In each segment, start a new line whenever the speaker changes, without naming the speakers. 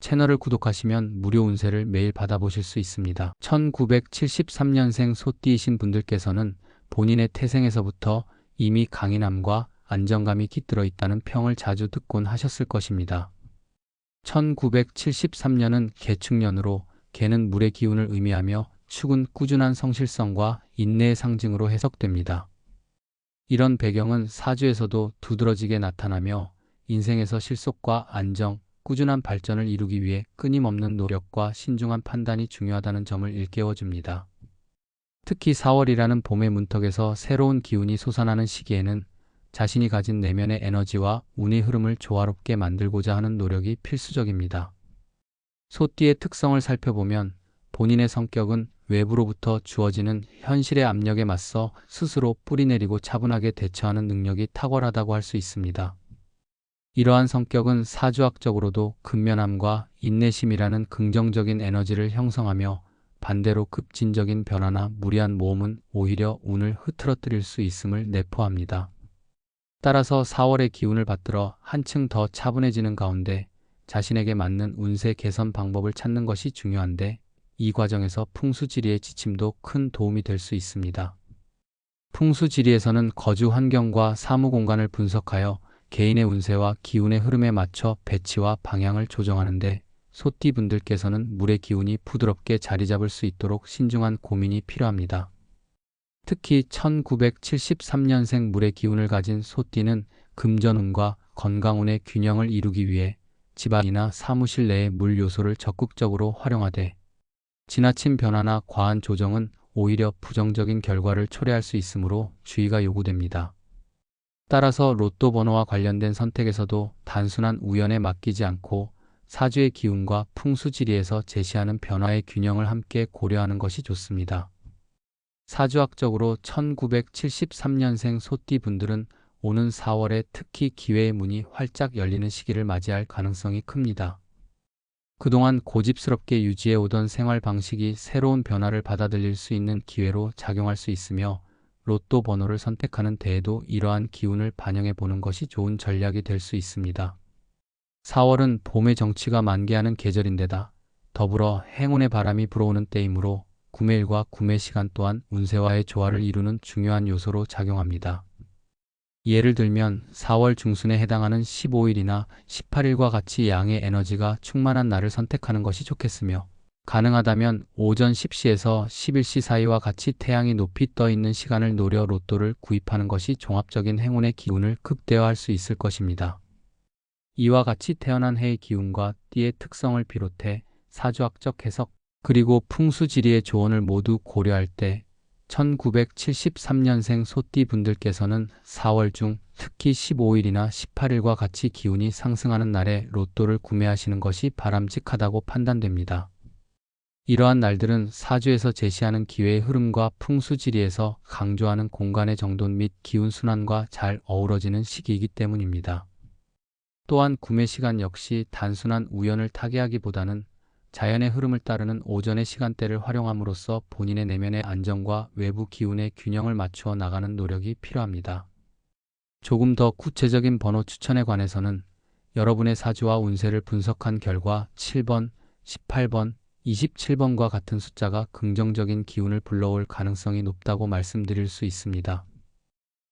채널을 구독하시면 무료 운세를 매일 받아보실 수 있습니다. 1973년생 소띠이신 분들께서는 본인의 태생에서부터 이미 강인함과 안정감이 깃들어 있다는 평을 자주 듣곤 하셨을 것입니다. 1973년은 개축년으로 개는 물의 기운을 의미하며 축은 꾸준한 성실성과 인내의 상징으로 해석됩니다. 이런 배경은 사주에서도 두드러지게 나타나며 인생에서 실속과 안정, 꾸준한 발전을 이루기 위해 끊임없는 노력과 신중한 판단이 중요하다는 점을 일깨워줍니다. 특히 4월이라는 봄의 문턱에서 새로운 기운이 솟아나는 시기에는 자신이 가진 내면의 에너지와 운의 흐름을 조화롭게 만들고자 하는 노력이 필수적입니다. 소띠의 특성을 살펴보면 본인의 성격은 외부로부터 주어지는 현실의 압력에 맞서 스스로 뿌리내리고 차분하게 대처하는 능력이 탁월하다고 할 수 있습니다. 이러한 성격은 사주학적으로도 근면함과 인내심이라는 긍정적인 에너지를 형성하며 반대로 급진적인 변화나 무리한 모험은 오히려 운을 흐트러뜨릴 수 있음을 내포합니다. 따라서 4월의 기운을 받들어 한층 더 차분해지는 가운데 자신에게 맞는 운세 개선 방법을 찾는 것이 중요한데 이 과정에서 풍수지리의 지침도 큰 도움이 될 수 있습니다. 풍수지리에서는 거주 환경과 사무 공간을 분석하여 개인의 운세와 기운의 흐름에 맞춰 배치와 방향을 조정하는데 소띠분들께서는 물의 기운이 부드럽게 자리 잡을 수 있도록 신중한 고민이 필요합니다. 특히 1973년생 물의 기운을 가진 소띠는 금전운과 건강운의 균형을 이루기 위해 집안이나 사무실 내의 물 요소를 적극적으로 활용하되 지나친 변화나 과한 조정은 오히려 부정적인 결과를 초래할 수 있으므로 주의가 요구됩니다. 따라서 로또 번호와 관련된 선택에서도 단순한 우연에 맡기지 않고 사주의 기운과 풍수지리에서 제시하는 변화의 균형을 함께 고려하는 것이 좋습니다. 사주학적으로 1973년생 소띠 분들은 오는 4월에 특히 기회의 문이 활짝 열리는 시기를 맞이할 가능성이 큽니다. 그동안 고집스럽게 유지해 오던 생활 방식이 새로운 변화를 받아들일 수 있는 기회로 작용할 수 있으며 로또 번호를 선택하는 데에도 이러한 기운을 반영해 보는 것이 좋은 전략이 될 수 있습니다. 4월은 봄의 정취가 만개하는 계절인데다 더불어 행운의 바람이 불어오는 때이므로 구매일과 구매 시간 또한 운세와의 조화를 이루는 중요한 요소로 작용합니다. 예를 들면 4월 중순에 해당하는 15일이나 18일과 같이 양의 에너지가 충만한 날을 선택하는 것이 좋겠으며 가능하다면 오전 10시에서 11시 사이와 같이 태양이 높이 떠 있는 시간을 노려 로또를 구입하는 것이 종합적인 행운의 기운을 극대화할 수 있을 것입니다. 이와 같이 태어난 해의 기운과 띠의 특성을 비롯해 사주학적 해석 그리고 풍수지리의 조언을 모두 고려할 때 1973년생 소띠 분들께서는 4월 중 특히 15일이나 18일과 같이 기운이 상승하는 날에 로또를 구매하시는 것이 바람직하다고 판단됩니다. 이러한 날들은 사주에서 제시하는 기회의 흐름과 풍수지리에서 강조하는 공간의 정돈 및 기운 순환과 잘 어우러지는 시기이기 때문입니다. 또한 구매 시간 역시 단순한 우연을 타개하기보다는 자연의 흐름을 따르는 오전의 시간대를 활용함으로써 본인의 내면의 안정과 외부 기운의 균형을 맞추어 나가는 노력이 필요합니다. 조금 더 구체적인 번호 추천에 관해서는 여러분의 사주와 운세를 분석한 결과 7번, 18번, 27번과 같은 숫자가 긍정적인 기운을 불러올 가능성이 높다고 말씀드릴 수 있습니다.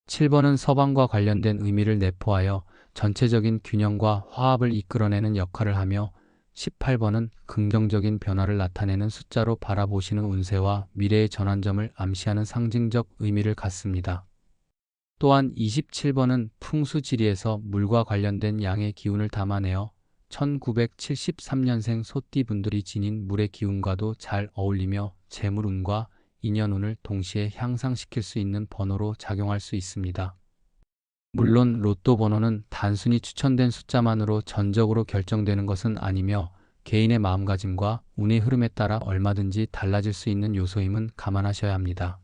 7번은 서방과 관련된 의미를 내포하여 전체적인 균형과 화합을 이끌어내는 역할을 하며 18번은 긍정적인 변화를 나타내는 숫자로 바라보시는 운세와 미래의 전환점을 암시하는 상징적 의미를 갖습니다. 또한 27번은 풍수지리에서 물과 관련된 양의 기운을 담아내어 1973년생 소띠 분들이 지닌 물의 기운과도 잘 어울리며 재물운과 인연운을 동시에 향상시킬 수 있는 번호로 작용할 수 있습니다. 물론 로또 번호는 단순히 추천된 숫자만으로 전적으로 결정되는 것은 아니며 개인의 마음가짐과 운의 흐름에 따라 얼마든지 달라질 수 있는 요소임은 감안하셔야 합니다.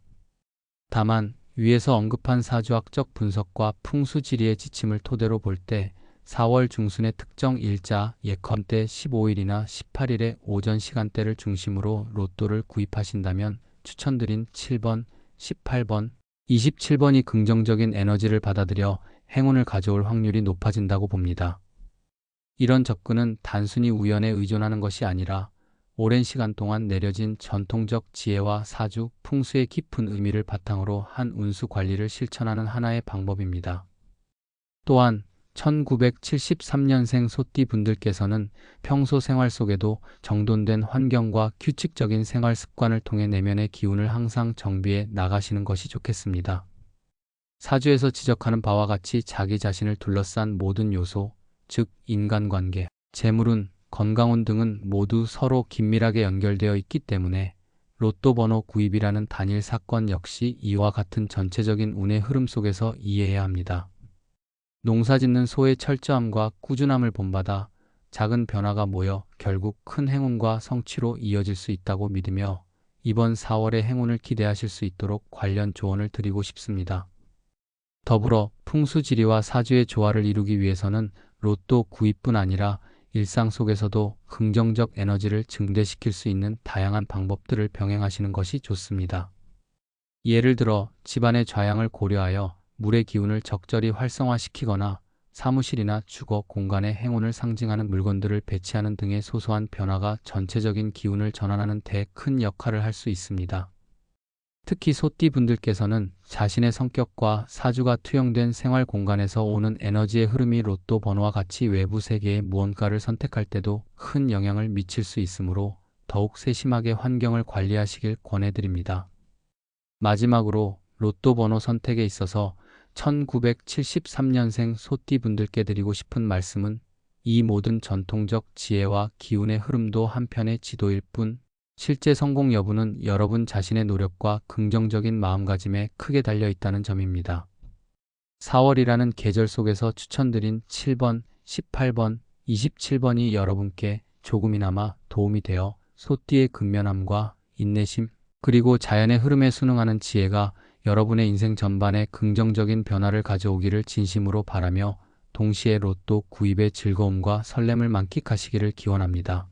다만 위에서 언급한 사주학적 분석과 풍수지리의 지침을 토대로 볼 때 4월 중순의 특정 일자 예컨대 15일이나 18일의 오전 시간대를 중심으로 로또를 구입하신다면 추천드린 7번, 18번, 27번이 긍정적인 에너지를 받아들여 행운을 가져올 확률이 높아진다고 봅니다. 이런 접근은 단순히 우연에 의존하는 것이 아니라 오랜 시간 동안 내려진 전통적 지혜와 사주, 풍수의 깊은 의미를 바탕으로 한 운수 관리를 실천하는 하나의 방법입니다. 또한 1973년생 소띠 분들께서는 평소 생활 속에도 정돈된 환경과 규칙적인 생활 습관을 통해 내면의 기운을 항상 정비해 나가시는 것이 좋겠습니다. 사주에서 지적하는 바와 같이 자기 자신을 둘러싼 모든 요소, 즉 인간관계, 재물운, 건강운 등은 모두 서로 긴밀하게 연결되어 있기 때문에 로또 번호 구입이라는 단일 사건 역시 이와 같은 전체적인 운의 흐름 속에서 이해해야 합니다. 농사짓는 소의 철저함과 꾸준함을 본받아 작은 변화가 모여 결국 큰 행운과 성취로 이어질 수 있다고 믿으며 이번 4월의 행운을 기대하실 수 있도록 관련 조언을 드리고 싶습니다. 더불어 풍수지리와 사주의 조화를 이루기 위해서는 로또 구입뿐 아니라 일상 속에서도 긍정적 에너지를 증대시킬 수 있는 다양한 방법들을 병행하시는 것이 좋습니다. 예를 들어 집안의 좌양을 고려하여 물의 기운을 적절히 활성화시키거나 사무실이나 주거 공간에 행운을 상징하는 물건들을 배치하는 등의 소소한 변화가 전체적인 기운을 전환하는 데 큰 역할을 할 수 있습니다. 특히 소띠 분들께서는 자신의 성격과 사주가 투영된 생활 공간에서 오는 에너지의 흐름이 로또 번호와 같이 외부 세계의 무언가를 선택할 때도 큰 영향을 미칠 수 있으므로 더욱 세심하게 환경을 관리하시길 권해드립니다. 마지막으로 로또 번호 선택에 있어서 1973년생 소띠 분들께 드리고 싶은 말씀은 이 모든 전통적 지혜와 기운의 흐름도 한편의 지도일 뿐 실제 성공 여부는 여러분 자신의 노력과 긍정적인 마음가짐에 크게 달려 있다는 점입니다. 4월이라는 계절 속에서 추천드린 7번, 18번, 27번이 여러분께 조금이나마 도움이 되어 소띠의 근면함과 인내심, 그리고 자연의 흐름에 순응하는 지혜가 여러분의 인생 전반에 긍정적인 변화를 가져오기를 진심으로 바라며 동시에 로또 구입의 즐거움과 설렘을 만끽하시기를 기원합니다.